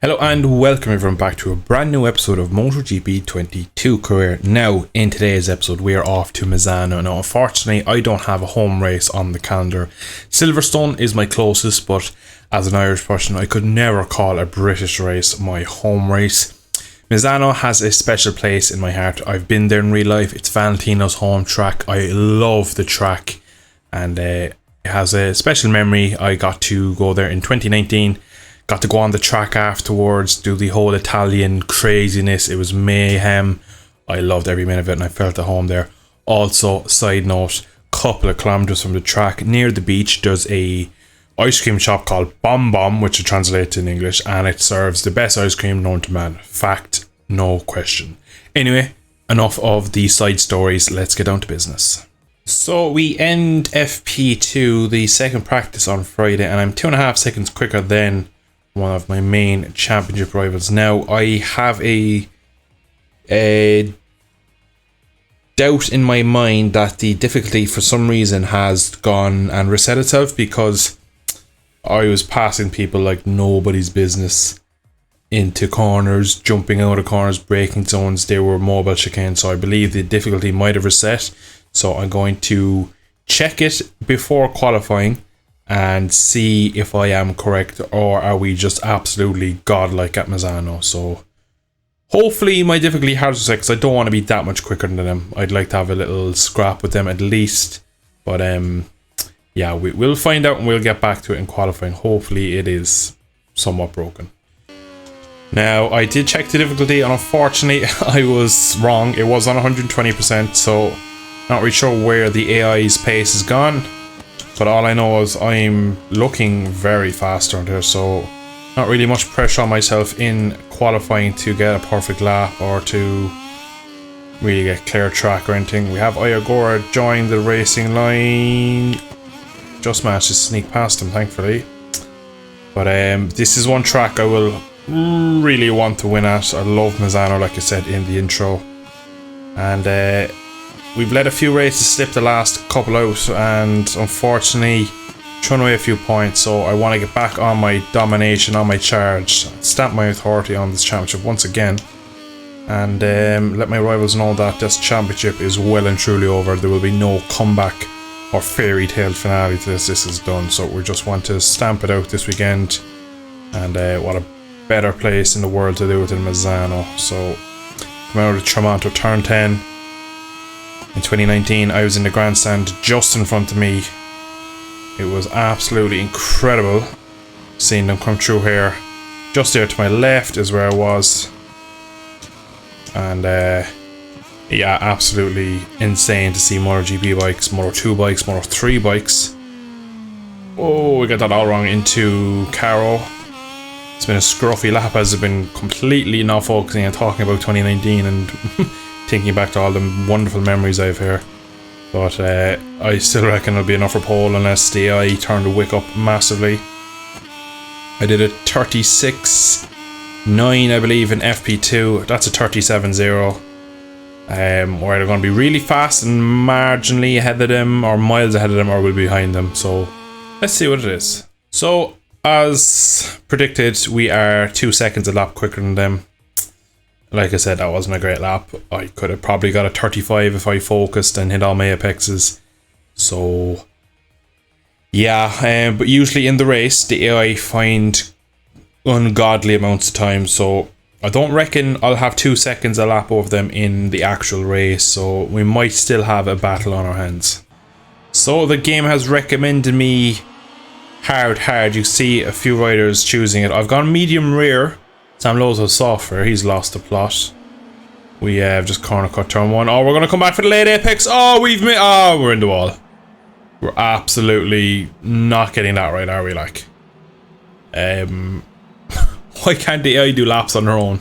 Hello and welcome everyone back to a brand new episode of MotoGP 22 career. Now, in today's episode, we are off to Misano. Now, unfortunately, I don't have a home race on the calendar. Silverstone is my closest, but as an Irish person, I could never call a British race my home race. Misano has a special place in my heart. I've been there in real life. It's Valentino's home track. I love the track, and it has a special memory. I got to go there in 2019. Got to go on the track afterwards, do the whole Italian craziness. It was mayhem. I loved every minute of it and I felt at home there. Also, side note, couple of kilometers from the track near the beach, there's a ice cream shop called Bom Bom, which it translates in English, and it serves the best ice cream known to man. Fact, no question. Anyway, enough of the side stories. Let's get down to business. So we end FP2, the second practice, on Friday, and I'm 2.5 seconds quicker than one of my main championship rivals. Now, I have a doubt in my mind that the difficulty for some reason has gone and reset itself, because I was passing people like nobody's business into corners, jumping out of corners, breaking zones. They were mobile chicane, so I believe the difficulty might have reset. So I'm going to check it before qualifying and see if I am correct, or are we just absolutely godlike at Misano. So hopefully my difficulty has reset, because I don't want to be that much quicker than them. I'd like to have a little scrap with them at least. But yeah, we'll find out and we'll get back to it in qualifying. Hopefully it is somewhat broken. Now, I did check the difficulty and unfortunately I was wrong. It was on 120%, so not really sure where the AI's pace has gone. But all I know is I'm looking very fast around here, so not really much pressure on myself in qualifying to get a perfect lap or to really get clear track or anything. We have Iagora join the racing line. Just managed to sneak past him, thankfully. But this is one track I will really want to win at. I love Misano, like I said in the intro. And we've let a few races slip the last couple out, and unfortunately thrown away a few points, so I want to get back on my domination, on my charge, stamp my authority on this championship once again, and let my rivals know that this championship is well and truly over. There will be no comeback or fairy tale finale to this. This is done, so we just want to stamp it out this weekend, and what a better place in the world to do it than Misano. So come out of Tramonto turn 10. In 2019, I was in the grandstand just in front of me. It was absolutely incredible seeing them come through here. Just there to my left is where I was. And yeah, absolutely insane to see MotoGP bikes, Moto2 bikes, Moto3 bikes. Oh, we got that all wrong into Caro. It's been a scruffy lap as I've been completely not focusing on talking about 2019 and thinking back to all the wonderful memories I have here. But I still reckon it'll be enough for pole unless the AI turned the wick up massively. I did a 36.9 I believe in FP2. That's a 37.0. We're either going to be really fast and marginally ahead of them, or miles ahead of them, or we'll be behind them. So let's see what it is. So as predicted, we are 2 seconds a lap quicker than them. Like I said, that wasn't a great lap. I could have probably got a 35 if I focused and hit all my apexes. So yeah, but usually in the race the AI find ungodly amounts of time, so I don't reckon I'll have 2 seconds a lap over them in the actual race, so we might still have a battle on our hands. So the game has recommended me hard. You see a few riders choosing it. I've gone medium rear. Sam Lowe's software, he's lost the plot. We have just corner cut turn 1. Oh, we're going to come back for the late apex. Oh, we're in the wall. We're absolutely not getting that right, are we, like? Why can't the AI do laps on their own?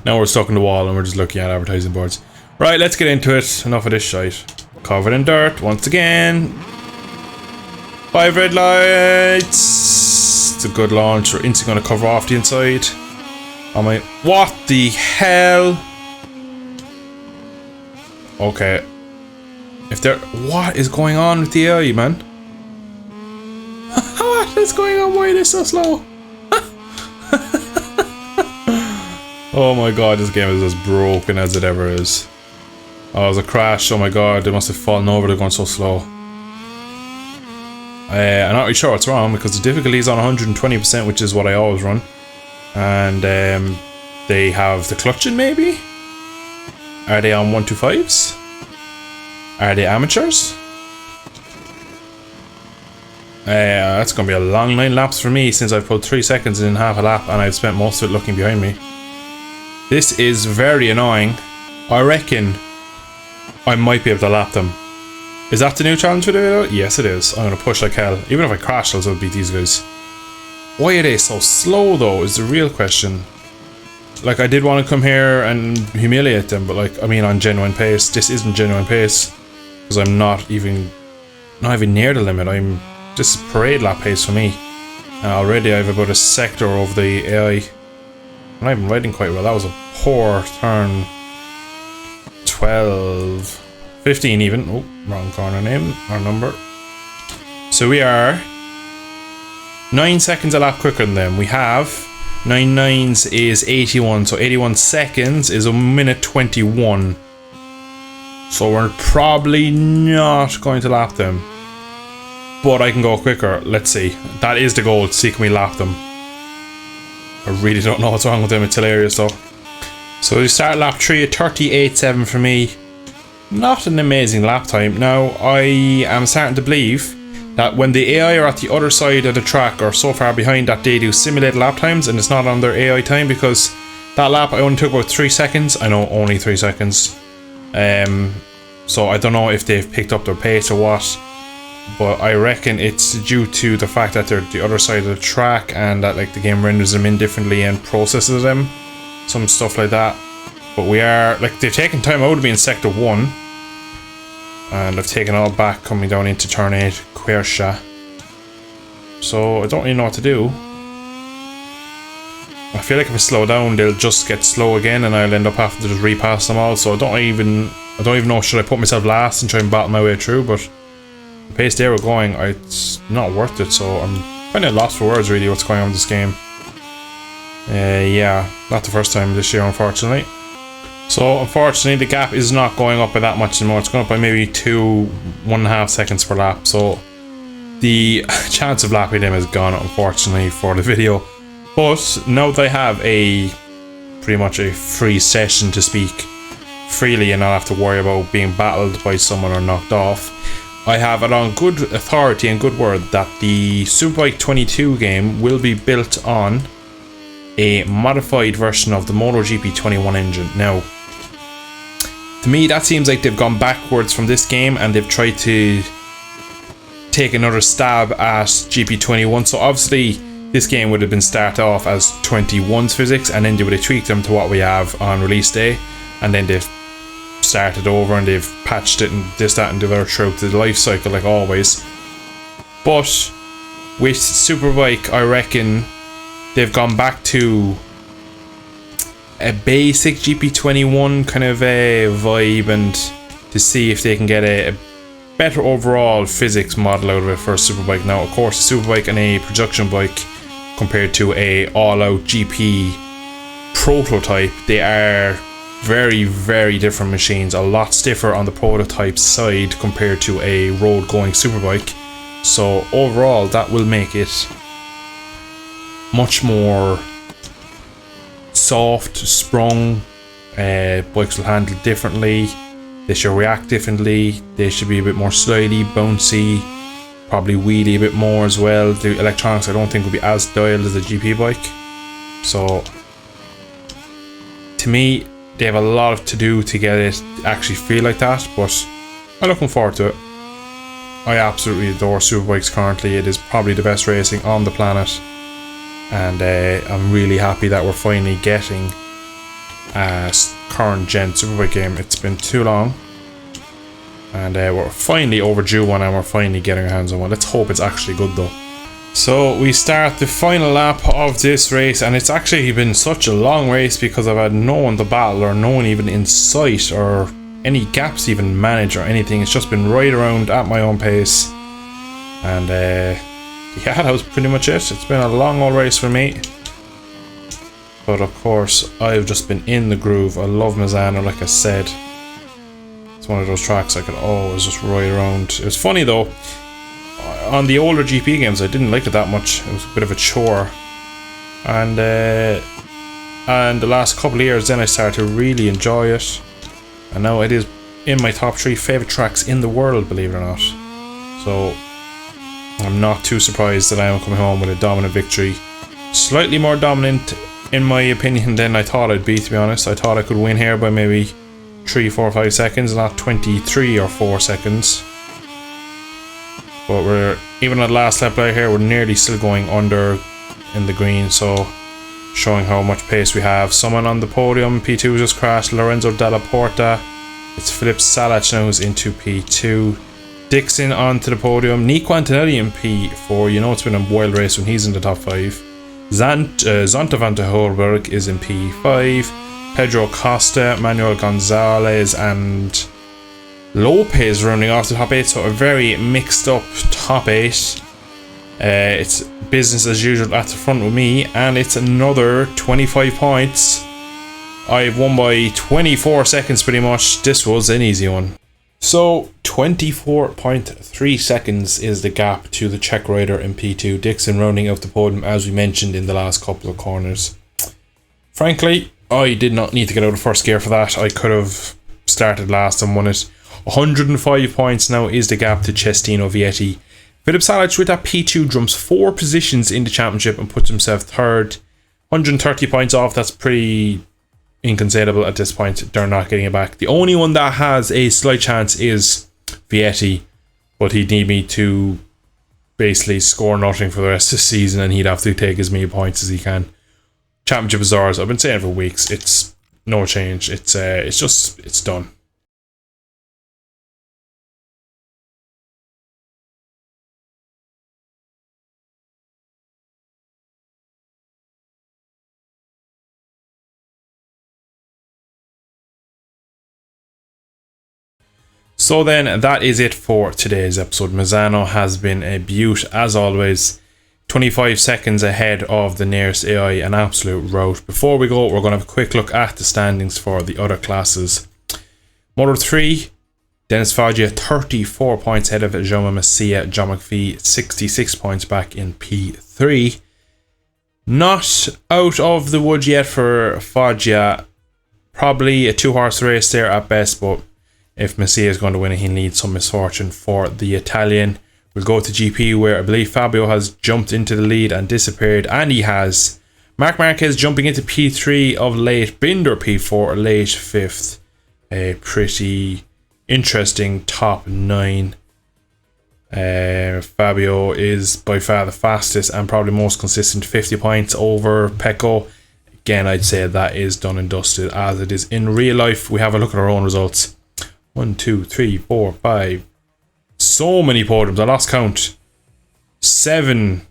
Now we're stuck in the wall and we're just looking at advertising boards. Right, let's get into it. Enough of this shite. Covered in dirt once again. 5 red lights. It's a good launch. We're instantly going to cover off the inside. Oh my, what the hell? Okay. What is going on with the AI, man? What is going on? Why are they so slow? Oh my god, this game is as broken as it ever is. Oh, it was a crash. Oh my god, they must have fallen over. They're going so slow. I'm not really sure what's wrong because the difficulty is on 120%, which is what I always run. And they have the clutching, maybe? Are they on 125s? Are they amateurs? That's gonna be a long 9 laps for me since I've pulled 3 seconds in half a lap and I've spent most of it looking behind me. This is very annoying. I reckon I might be able to lap them. Is that the new challenge for the video? Yes, it is. I'm gonna push like hell. Even if I crash, I'll still beat these guys. Why are they so slow though is the real question. Like, I did want to come here and humiliate them, but like, I mean on genuine pace. This isn't genuine pace. Because I'm not even near the limit. This is parade lap pace for me. Already I have about a sector over the AI. I'm not even riding quite well. That was a poor turn. 12, 15 even. Oh, wrong corner name or number. So we are 9 seconds a lap quicker than them. We have 9 nines is 81, so 81 seconds is a minute 21. So we're probably not going to lap them. But I can go quicker. Let's see. That is the goal. See, can we lap them? I really don't know what's wrong with them. It's hilarious though. So we start lap 3 at 38.7 for me. Not an amazing lap time. Now, I am starting to believe that when the AI are at the other side of the track or so far behind that they do simulate lap times and it's not on their AI time, because that lap I only took about 3 seconds. I know, only 3 seconds. So I don't know if they've picked up their pace or what. But I reckon it's due to the fact that they're the other side of the track and that like the game renders them in differently and processes them. Some stuff like that. But we are, like, they've taken time out to be in sector 1. And I've taken all back coming down into turn 8, Quersha. So I don't really know what to do. I feel like if I slow down, they'll just get slow again and I'll end up having to just repass them all. So I don't even know, should I put myself last and try and battle my way through, but the pace they were going, it's not worth it. So I'm kind of lost for words really what's going on with this game. Yeah, not the first time this year, unfortunately. So unfortunately the gap is not going up by that much anymore. It's going up by maybe 1.5 seconds per lap. So the chance of lapping them is gone, unfortunately, for the video. But now that I have pretty much a free session to speak freely and not have to worry about being battled by someone or knocked off, I have it on good authority and good word that the Superbike 22 game will be built on a modified version of the MotoGP 21 engine. Now, to me that seems like they've gone backwards from this game and they've tried to take another stab at GP21. So obviously this game would have been started off as 21's physics and then they would have tweaked them to what we have on release day, and then they've started over and they've patched it and this, that and the other throughout the life cycle like always. But with Superbike, I reckon they've gone back to a basic GP21 kind of a vibe and to see if they can get a better overall physics model out of it for a Superbike. Now, of course, a Superbike and a production bike compared to a all-out GP prototype, they are very, very different machines. A lot stiffer on the prototype side compared to a road-going Superbike. So overall, that will make it much more soft, sprung. Bikes will handle differently. They should react differently. They should be a bit more slidey, bouncy, probably wheelie a bit more as well. The electronics I don't think will be as dialed as a GP bike. So to me, they have a lot to do to get it to actually feel like that, but I'm looking forward to it. I absolutely adore Superbikes currently. It is probably the best racing on the planet. And I'm really happy that we're finally getting a current gen Superbike game. It's been too long. And we're finally overdue one and we're finally getting our hands on one. Let's hope it's actually good though. So we start the final lap of this race, and it's actually been such a long race because I've had no one to battle or no one even in sight or any gaps even managed or anything. It's just been right around at my own pace. And yeah, that was pretty much it. It's been a long old race for me. But of course, I've just been in the groove. I love Misano, like I said. It's one of those tracks I could always just ride around. It was funny though, on the older GP games I didn't like it that much. It was a bit of a chore. And the last couple of years then I started to really enjoy it. And now it is in my top 3 favourite tracks in the world, believe it or not. So I'm not too surprised that I am coming home with a dominant victory. Slightly more dominant in my opinion than I thought I'd be, to be honest. I thought I could win here by maybe 3, 4, 5 seconds, not 23 or 4 seconds. But we're, even at last lap right here, we're nearly still going under in the green, so showing how much pace we have. Someone on the podium, P2 just crashed, Lorenzo Dalla Porta. It's Filip Salac now who's into P2. Dixon onto the podium, Nico Antonelli in P4. You know it's been a wild race when he's in the top 5. Zonta van der Holberg is in P5. Pedro Costa, Manuel Gonzalez and Lopez running off the top 8, so a very mixed up top 8. It's business as usual at the front with me, and it's another 25 points. I've won by 24 seconds pretty much. This was an easy one. So 24.3 seconds is the gap to the Czech rider in P2. Dixon rounding out the podium as we mentioned in the last couple of corners. Frankly, I did not need to get out of first gear for that. I could have started last and won it. 105 points now is the gap to Cestino Vietti. Filip Salac with that P2 jumps 4 positions in the championship and puts himself 3rd. 130 points off, that's pretty inconceivable at this point. They're not getting it back. The only one that has a slight chance is Vietti, but he'd need me to basically score nothing for the rest of the season and he'd have to take as many points as he can. Championship is ours. I've been saying it for weeks. It's no change. It's done. So then, that is it for today's episode. Misano has been a beaut as always. 25 seconds ahead of the nearest AI, an absolute rout. Before we go, we're going to have a quick look at the standings for the other classes. Moto 3, Dennis Foggia 34 points ahead of Jaume Masia. John McPhee 66 points back in P3. Not out of the woods yet for Foggia. Probably a 2-horse race there at best, but if Masia is going to win it, he'll need some misfortune for the Italian. We'll go to GP where I believe Fabio has jumped into the lead and disappeared, and he has. Marc Marquez jumping into P3 of late, Binder P4 late 5th. A pretty interesting top 9. Fabio is by far the fastest and probably most consistent, 50 points over Pecco. Again, I'd say that is done and dusted as it is in real life. We have a look at our own results. 1, 2, 3, 4, 5. So many podiums. I lost count. 7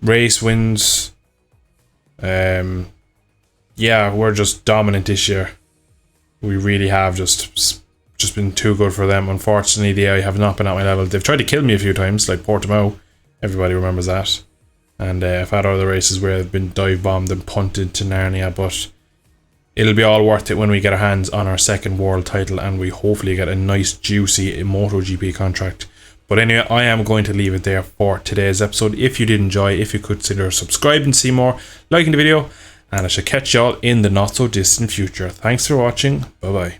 race wins. Yeah, we're just dominant this year. We really have just been too good for them. Unfortunately, the AI have not been at my level. They've tried to kill me a few times, like Portimao. Everybody remembers that. And I've had other races where I've been dive bombed and punted to Narnia, but it'll be all worth it when we get our hands on our 2nd world title and we hopefully get a nice juicy MotoGP contract. But anyway, I am going to leave it there for today's episode. If you did enjoy, if you could consider subscribing to see more, liking the video, and I shall catch y'all in the not so distant future. Thanks for watching. Bye bye.